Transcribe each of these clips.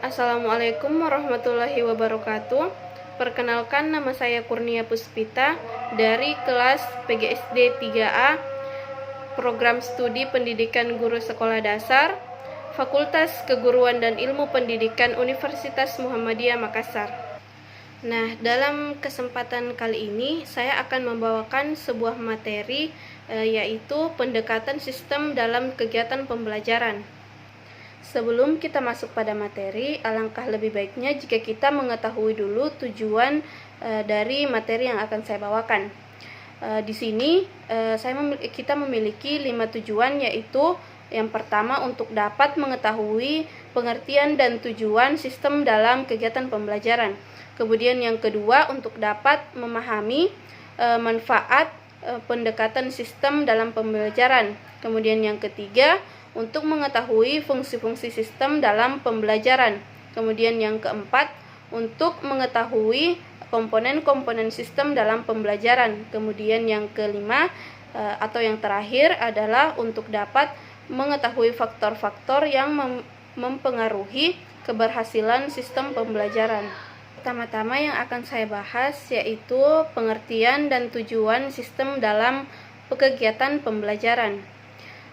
Assalamualaikum warahmatullahi wabarakatuh. Perkenalkan, nama saya Kurnia Puspita dari kelas PGSD 3A, Program Studi Pendidikan Guru Sekolah Dasar, Fakultas Keguruan dan Ilmu Pendidikan Universitas Muhammadiyah Makassar. Nah, dalam kesempatan kali ini saya akan membawakan sebuah materi yaitu pendekatan sistem dalam kegiatan pembelajaran. Sebelum kita masuk pada materi, alangkah lebih baiknya jika kita mengetahui dulu tujuan dari materi yang akan saya bawakan. Di sini kita memiliki 5 tujuan, yaitu yang pertama untuk dapat mengetahui pengertian dan tujuan sistem dalam kegiatan pembelajaran. Kemudian yang kedua untuk dapat memahami manfaat pendekatan sistem dalam pembelajaran. Kemudian yang ketiga untuk mengetahui fungsi-fungsi sistem dalam pembelajaran. Kemudian yang keempat, untuk mengetahui komponen-komponen sistem dalam pembelajaran. Kemudian yang kelima atau yang terakhir adalah untuk dapat mengetahui faktor-faktor yang mempengaruhi keberhasilan sistem pembelajaran. Pertama-tama yang akan saya bahas yaitu pengertian dan tujuan sistem dalam kegiatan pembelajaran.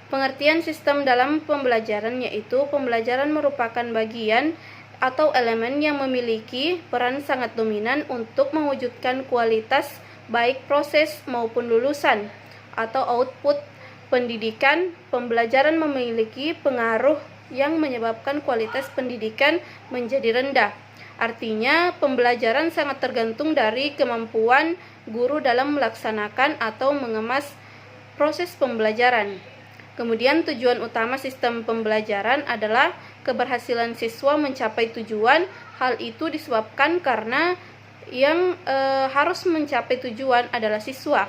Pengertian sistem dalam pembelajaran yaitu pembelajaran merupakan bagian atau elemen yang memiliki peran sangat dominan untuk mewujudkan kualitas baik proses maupun lulusan atau output pendidikan. Pembelajaran memiliki pengaruh yang menyebabkan kualitas pendidikan menjadi rendah. Artinya, pembelajaran sangat tergantung dari kemampuan guru dalam melaksanakan atau mengemas proses pembelajaran. Kemudian tujuan utama sistem pembelajaran adalah keberhasilan siswa mencapai tujuan. Hal itu disebabkan karena yang harus mencapai tujuan adalah siswa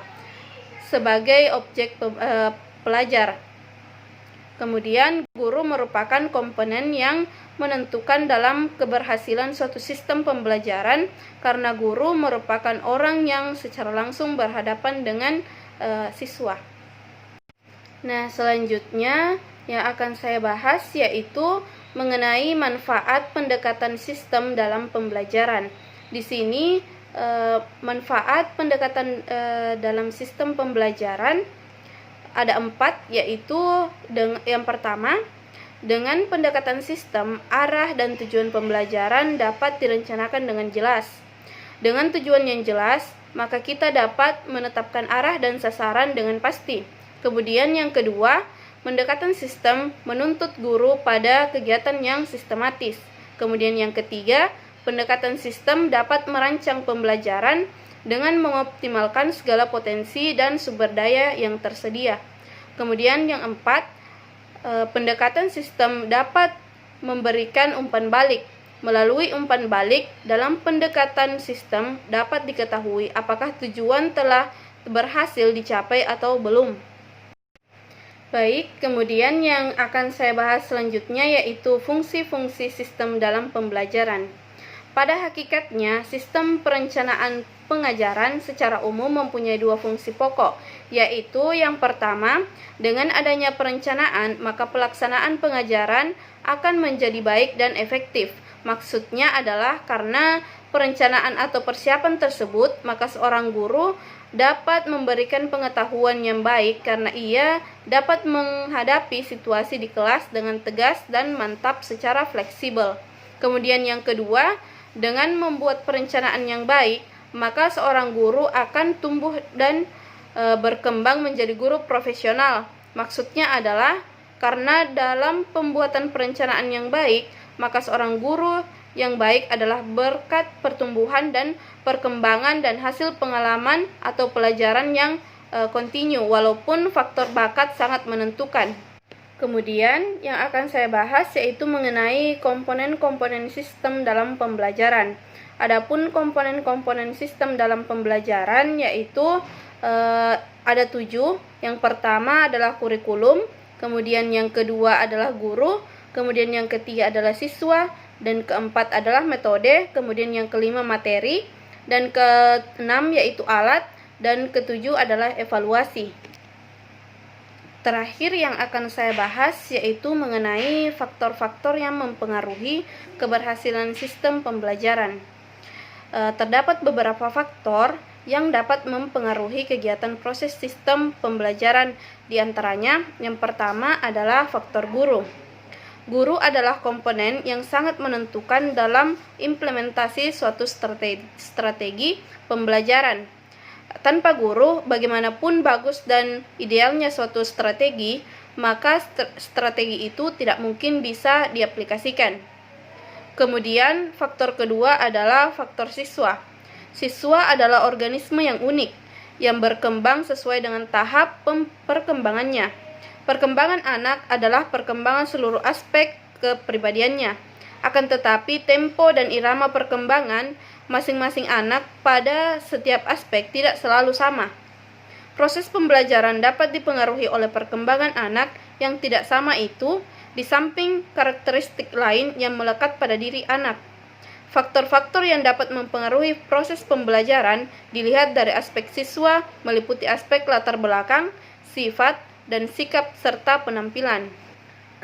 sebagai objek pelajar. Kemudian guru merupakan komponen yang menentukan dalam keberhasilan suatu sistem pembelajaran karena guru merupakan orang yang secara langsung berhadapan dengan siswa. Nah, selanjutnya yang akan saya bahas yaitu mengenai manfaat pendekatan sistem dalam pembelajaran. Di sini manfaat pendekatan dalam sistem pembelajaran ada 4, yaitu yang pertama, dengan pendekatan sistem, arah dan tujuan pembelajaran dapat direncanakan dengan jelas. Dengan tujuan yang jelas, maka kita dapat menetapkan arah dan sasaran dengan pasti. Kemudian yang kedua, pendekatan sistem menuntut guru pada kegiatan yang sistematis. Kemudian yang ketiga, pendekatan sistem dapat merancang pembelajaran dengan mengoptimalkan segala potensi dan sumber daya yang tersedia. Kemudian yang empat, pendekatan sistem dapat memberikan umpan balik. Melalui umpan balik dalam pendekatan sistem dapat diketahui apakah tujuan telah berhasil dicapai atau belum. Baik, kemudian yang akan saya bahas selanjutnya yaitu fungsi-fungsi sistem dalam pembelajaran. Pada hakikatnya, sistem perencanaan pengajaran secara umum mempunyai 2 fungsi pokok, yaitu yang pertama, dengan adanya perencanaan, maka pelaksanaan pengajaran akan menjadi baik dan efektif. Maksudnya adalah karena perencanaan atau persiapan tersebut, maka seorang guru dapat memberikan pengetahuan yang baik karena ia dapat menghadapi situasi di kelas dengan tegas dan mantap secara fleksibel. Kemudian yang kedua, dengan membuat perencanaan yang baik, maka seorang guru akan tumbuh dan berkembang menjadi guru profesional. Maksudnya adalah karena dalam pembuatan perencanaan yang baik, maka seorang guru yang baik adalah berkat pertumbuhan dan perkembangan dan hasil pengalaman atau pelajaran yang kontinu, walaupun faktor bakat sangat menentukan. Kemudian yang akan saya bahas yaitu mengenai komponen-komponen sistem dalam pembelajaran. Adapun komponen-komponen sistem dalam pembelajaran yaitu ada 7. Yang pertama adalah kurikulum, kemudian yang kedua adalah guru, kemudian yang ketiga adalah siswa, dan keempat adalah metode, kemudian yang kelima materi, dan keenam yaitu alat, dan ketujuh adalah evaluasi. Terakhir yang akan saya bahas yaitu mengenai faktor-faktor yang mempengaruhi keberhasilan sistem pembelajaran. Terdapat beberapa faktor yang dapat mempengaruhi kegiatan proses sistem pembelajaran. Di antaranya, yang pertama adalah faktor guru. Guru adalah komponen yang sangat menentukan dalam implementasi suatu strategi pembelajaran. Tanpa guru, bagaimanapun bagus dan idealnya suatu strategi, maka strategi itu tidak mungkin bisa diaplikasikan. Kemudian, faktor kedua adalah faktor siswa. Siswa adalah organisme yang unik, yang berkembang sesuai dengan tahap perkembangannya. Perkembangan anak adalah perkembangan seluruh aspek kepribadiannya. Akan tetapi, tempo dan irama perkembangan masing-masing anak pada setiap aspek tidak selalu sama. Proses pembelajaran dapat dipengaruhi oleh perkembangan anak yang tidak sama itu, di samping karakteristik lain yang melekat pada diri anak. Faktor-faktor yang dapat mempengaruhi proses pembelajaran dilihat dari aspek siswa, meliputi aspek latar belakang, sifat, dan sikap serta penampilan.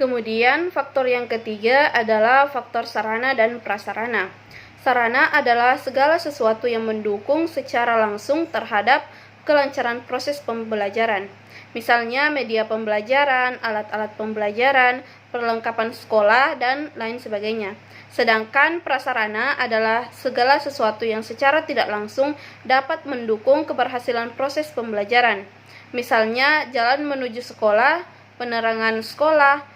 Kemudian, faktor yang ketiga adalah faktor sarana dan prasarana. Sarana adalah segala sesuatu yang mendukung secara langsung terhadap kelancaran proses pembelajaran. Misalnya media pembelajaran, alat-alat pembelajaran, perlengkapan sekolah, dan lain sebagainya. Sedangkan prasarana adalah segala sesuatu yang secara tidak langsung dapat mendukung keberhasilan proses pembelajaran. Misalnya jalan menuju sekolah, penerangan sekolah,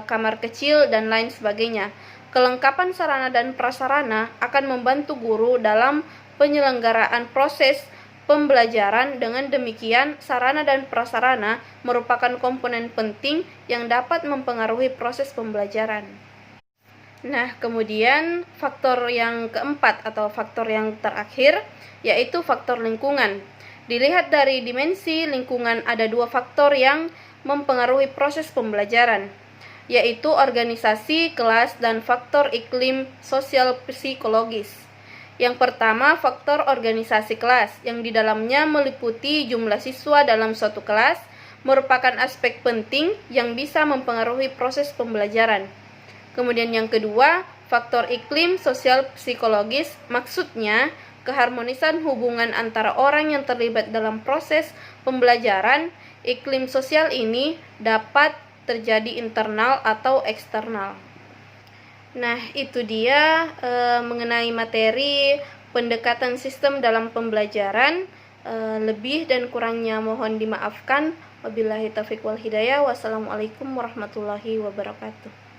kamar kecil, dan lain sebagainya. Kelengkapan sarana dan prasarana akan membantu guru dalam penyelenggaraan proses pembelajaran. Dengan demikian, sarana dan prasarana merupakan komponen penting yang dapat mempengaruhi proses pembelajaran. Nah, kemudian faktor yang keempat atau faktor yang terakhir yaitu faktor lingkungan. Dilihat dari dimensi lingkungan, ada dua faktor yang mempengaruhi proses pembelajaran, yaitu organisasi kelas dan faktor iklim sosial psikologis. Yang pertama, faktor organisasi kelas, yang di dalamnya meliputi jumlah siswa dalam suatu kelas, merupakan aspek penting yang bisa mempengaruhi proses pembelajaran. Kemudian yang kedua, faktor iklim sosial psikologis, maksudnya keharmonisan hubungan antara orang yang terlibat dalam proses pembelajaran. Iklim sosial ini dapat terjadi internal atau eksternal. Nah, itu dia mengenai materi pendekatan sistem dalam pembelajaran. Lebih dan kurangnya mohon dimaafkan. Wabillahi taufiq wal hidayah. Wassalamualaikum warahmatullahi wabarakatuh.